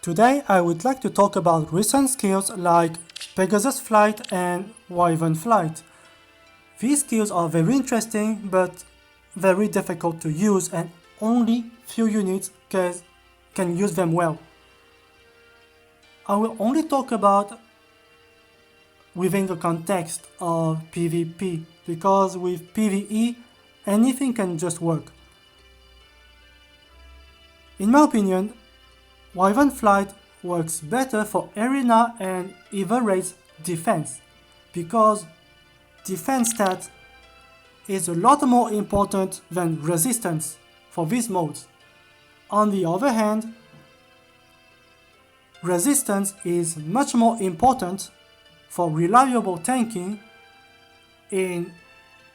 Today I would like to talk about recent skills like Pegasus flight and Wyvern flight. These skills are very interesting but very difficult to use, and only few units can use them well. I will only talk about within the context of PvP, because with PvE anything can just work. In my opinion, Wyvern flight works better for arena and even race defense, because defense stat is a lot more important than resistance for these modes. On the other hand, resistance is much more important for reliable tanking in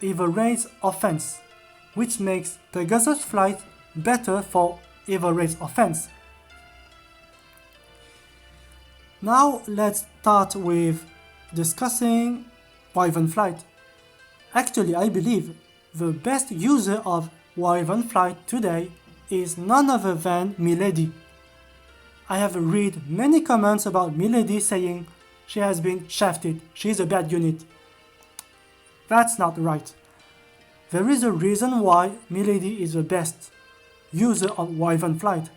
either race offense, which makes Pegasus flight better for either race offense. Now let's start with discussing Wyvern flight. Actually, I believe the best user of Wyvern flight today is none other than Milady. I have read many comments about Milady saying she has been shafted, she's a bad unit. That's not right. There is a reason why Milady is the best user of Wyvern flight.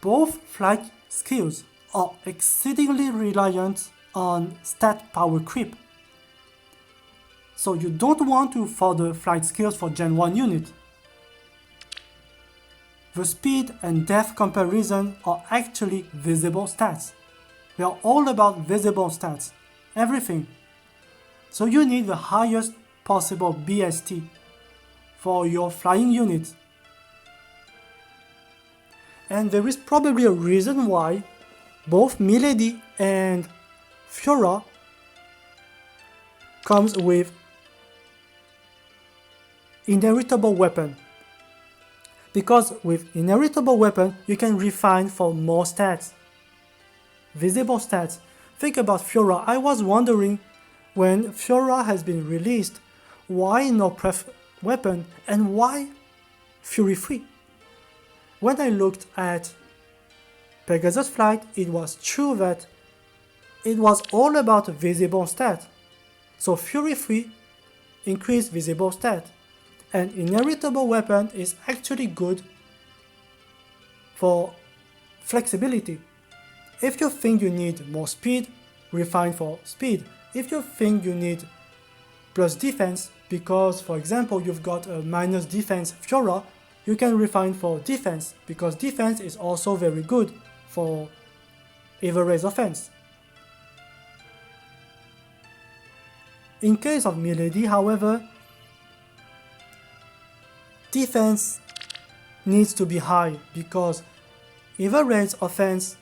Both flight skills are exceedingly reliant on stat power creep. So you don't want to further flight skills for Gen 1 unit. The speed and depth comparison are actually visible stats. They are all about visible stats, everything. So you need the highest possible BST for your flying unit. And there is probably a reason why both Milady and Fiora comes with inheritable weapon. Because with inheritable weapon you can refine for more stats. Visible stats. Think about Fiora. I was wondering, when Fiora has been released, why no pref weapon and why Fury free? When I looked at Pegasus flight, it was true that it was all about visible stat. So Fury free increased visible stat, and inheritable weapon is actually good for flexibility. If you think you need more speed, refine for speed. If you think you need plus defense, because for example you've got a minus defense Fiora, you can refine for defense, because defense is also very good for either race offense. In case of Milady, however, defense needs to be high, because either race offense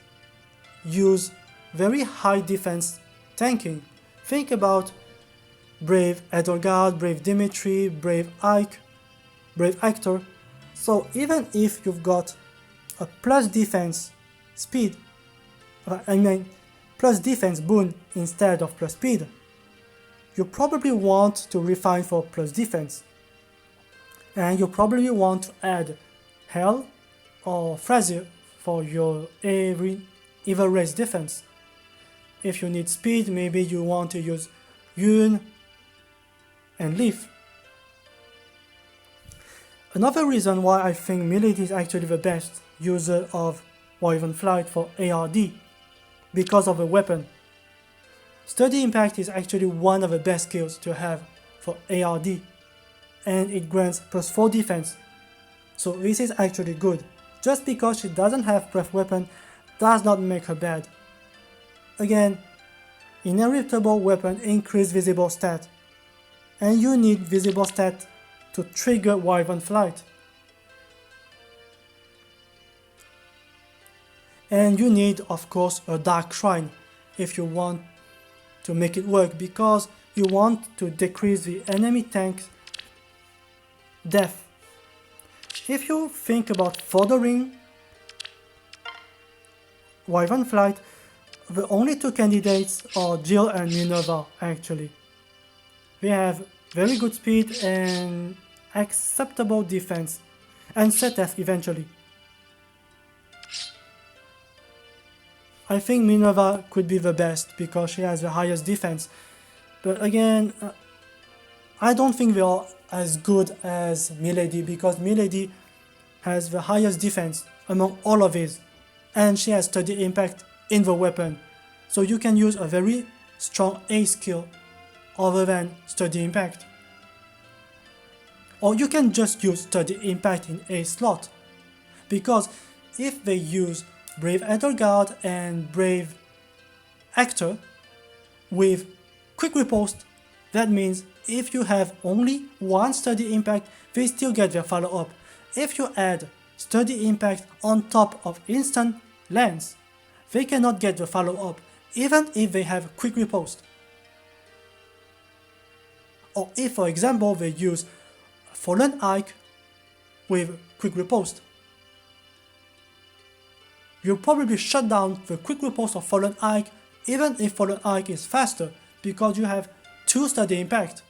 use very high defense tanking. Think about Brave Edelgard, Brave Dimitri, Brave Ike, Brave Hector. So even if you've got a plus defense speed, plus defense boon instead of plus speed, you probably want to refine for plus defense. And you probably want to add Hell or Frazier for your either race defense. If you need speed, maybe you want to use Yun and Leaf. Another reason why I think Milady is actually the best user of Wyvern flight for ARD, because of the weapon. Steady impact is actually one of the best skills to have for ARD, and it grants plus 4 defense. So this is actually good. Just because she doesn't have breath weapon does not make her bad. Again, inheritable weapon increase visible stat, and you need visible stat to trigger Wyvern flight. And you need, of course, a Dark Shrine if you want to make it work, because you want to decrease the enemy tank's death. If you think about furthering Wyvern flight, the only two candidates are Jill and Minerva actually. They have very good speed and acceptable defense, and Seteth eventually. I think Minerva could be the best because she has the highest defense. But again, I don't think they are as good as Milady because Milady has the highest defense among all of these, and she has study impact in the weapon. So you can use a very strong A skill other than study impact. Or you can just use study impact in A slot. Because if they use Brave Edelgard and Brave Actor with quick riposte, that means if you have only one study impact, they still get their follow-up. If you add study impact on top of instant lance, they cannot get the follow-up even if they have quick riposte. Or if, for example, they use Fallen Ike with quick riposte, you'll probably shut down the quick riposte of Fallen Ike even if Fallen Ike is faster because you have 2 study impact.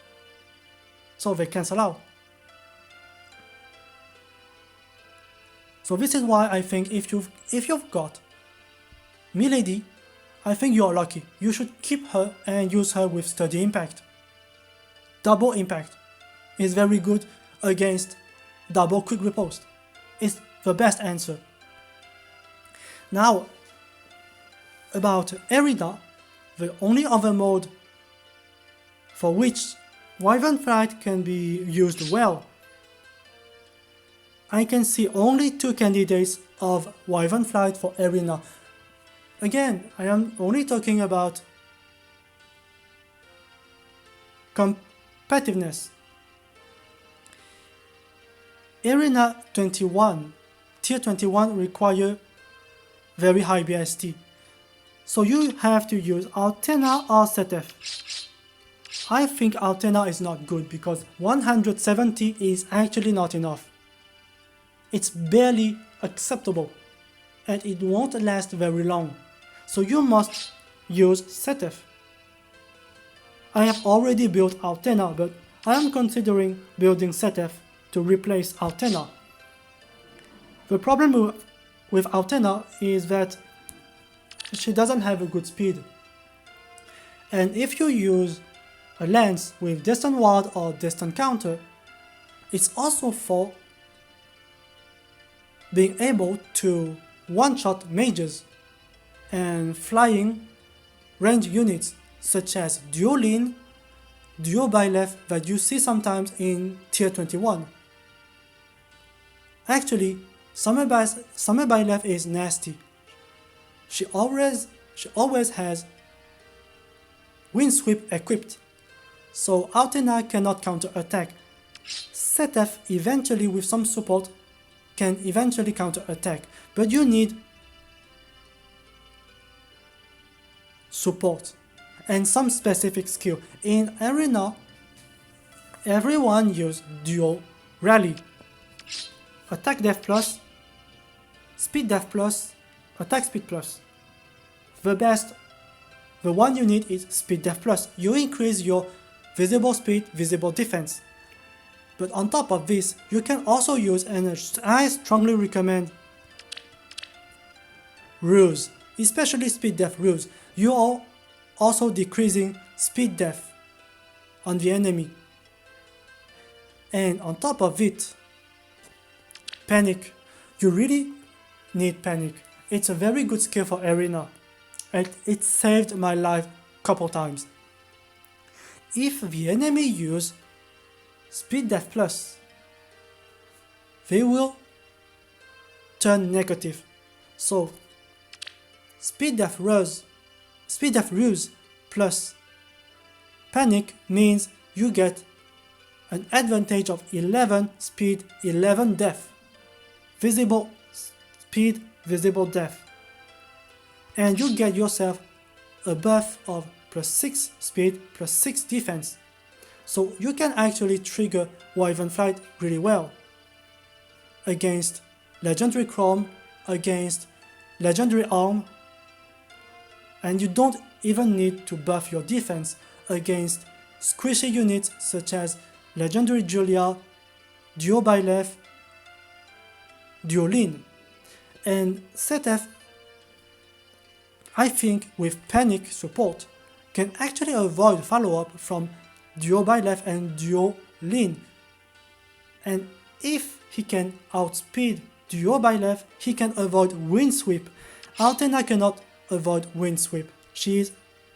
So they cancel out. So this is why I think if you've got Milady, I think you are lucky. You should keep her and use her with study impact. Double impact is very good against double quick riposte. It's the best answer. Now, about Arena, the only other mode for which Wyvern Flight can be used well. I can see only 2 candidates of Wyvern Flight for Arena. Again, I am only talking about competitiveness. Arena 21, Tier 21 require very high BST. So you have to use Altena or Setef. I think Altena is not good because 170 is actually not enough. It's barely acceptable and it won't last very long. So you must use Setef. I have already built Altena, but I am considering building Setef to replace Altena. The problem with Altena is that she doesn't have a good speed. And if you use a lance with distant ward or distant counter, it's also for being able to one-shot mages and flying range units such as Duolin, Duo Byleth that you see sometimes in Tier 21. Actually, Summer Byleth is nasty. She always has Windsweep equipped, so Altena cannot counter-attack. Setef eventually with some support can eventually counter-attack, but you need support and some specific skill. In Arena, everyone uses Duo Rally. Attack Def Plus, Speed Def Plus, Attack Speed Plus. The one you need is Speed Def Plus. You increase your visible speed, visible defense. But on top of this, you can also use, and I strongly recommend, Ruse, especially Speed Def Ruse. You are also decreasing speed def on the enemy. And on top of it, Panic. You really need Panic. It's a very good skill for Arena. And it saved my life a couple times. If the enemy use Speed Def Plus, they will turn negative. So Speed Def Ruse plus Panic means you get an advantage of 11 speed, 11 def. Visible speed, visible def. And you get yourself a buff of +6 speed, +6 defense. So you can actually trigger Wyvern Flight really well against Legendary Chrome, against Legendary Arm, and you don't even need to buff your defense against squishy units such as Legendary Julia, Duo Byleth, Duolin. And Setef I think with panic support, can actually avoid follow-up from duo by left and duo lean. And if he can outspeed duo by left, he can avoid wind sweep. Altena cannot avoid wind sweep. She is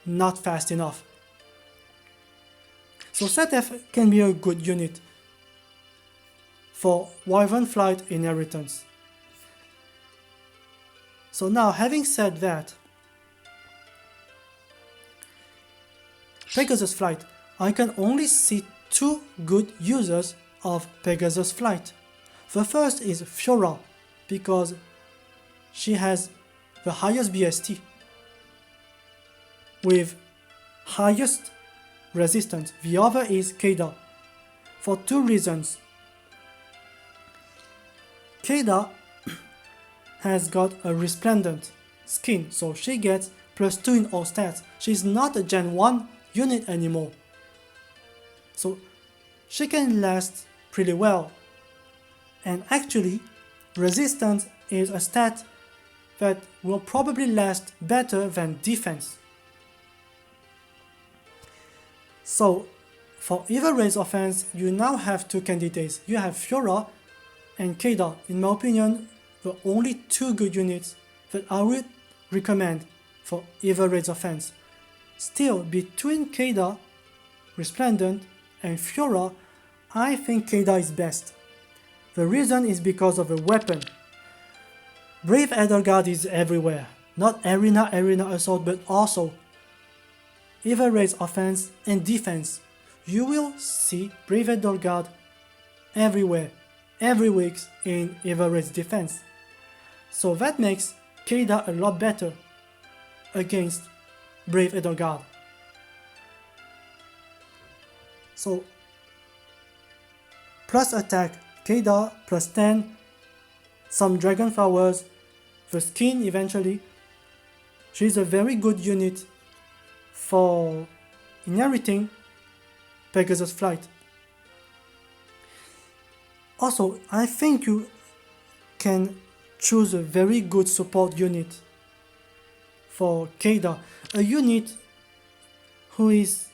not fast enough. So ZF can be a good unit for Wyvern Flight inheritance. So now, having said that, Pegasus Flight, I can only see two good users of Pegasus Flight. The first is Fiora, because she has the highest BST with highest resistance. The other is Keida, for two reasons. Keida has got a resplendent skin, so she gets +2 in all stats. She's not a Gen 1 unit anymore, so she can last pretty well. And actually, resistance is a stat that will probably last better than defense. So for either race offense, you now have two candidates. You have Fiora and Keida. In my opinion, the only two good units that I would recommend for either race offense. Still, between Keida, Resplendent, and Fiora, I think Keida is best. The reason is because of the weapon. Brave Edelgard is everywhere. Not arena assault, but also either race offense and defense. You will see Brave Edelgard everywhere, every week in either race defense. So that makes Keida a lot better against Brave Edelgard. So plus attack, Keida +10, some dragon flowers, the skin eventually. She's a very good unit for inheriting Pegasus Flight. Also, I think you can choose a very good support unit for Keida, a unit who is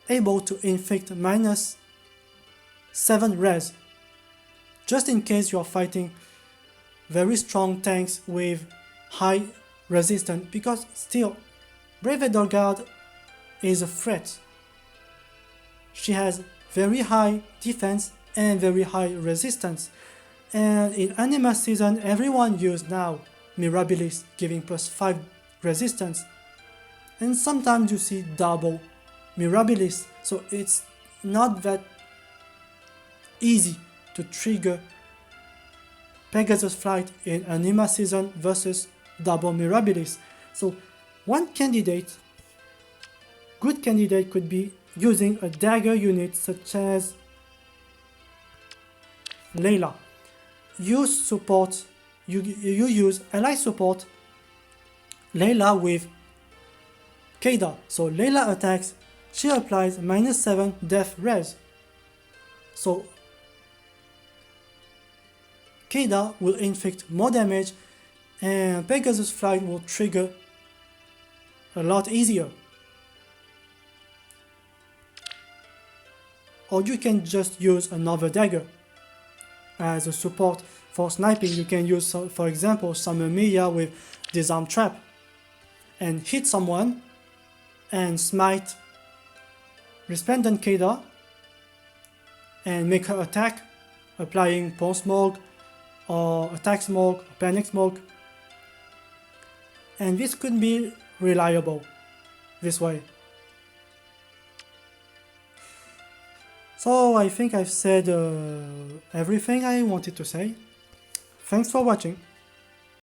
able to inflict -7 res, just in case you are fighting very strong tanks with high resistance, because still Brave Edelgard is a threat. She has very high defense and very high resistance, and in Anima season everyone uses now Mirabilis, giving +5 resistance, and sometimes you see double Mirabilis, so it's not that easy to trigger Pegasus Flight in Anima season versus double Mirabilis. So one candidate, good candidate, could be using a dagger unit such as Layla. You use ally support Layla with Keida. So Layla attacks, she applies -7 death res. So Keida will inflict more damage and Pegasus Flight will trigger a lot easier. Or you can just use another dagger as a support for sniping. You can use, for example, Summer Mia with Disarm Trap and hit someone and smite Resplendent Keida and make her attack, applying Pulse Smoke or Attack Smoke or Panic Smoke. And this could be reliable this way. So I think I've said everything I wanted to say. Thanks for watching.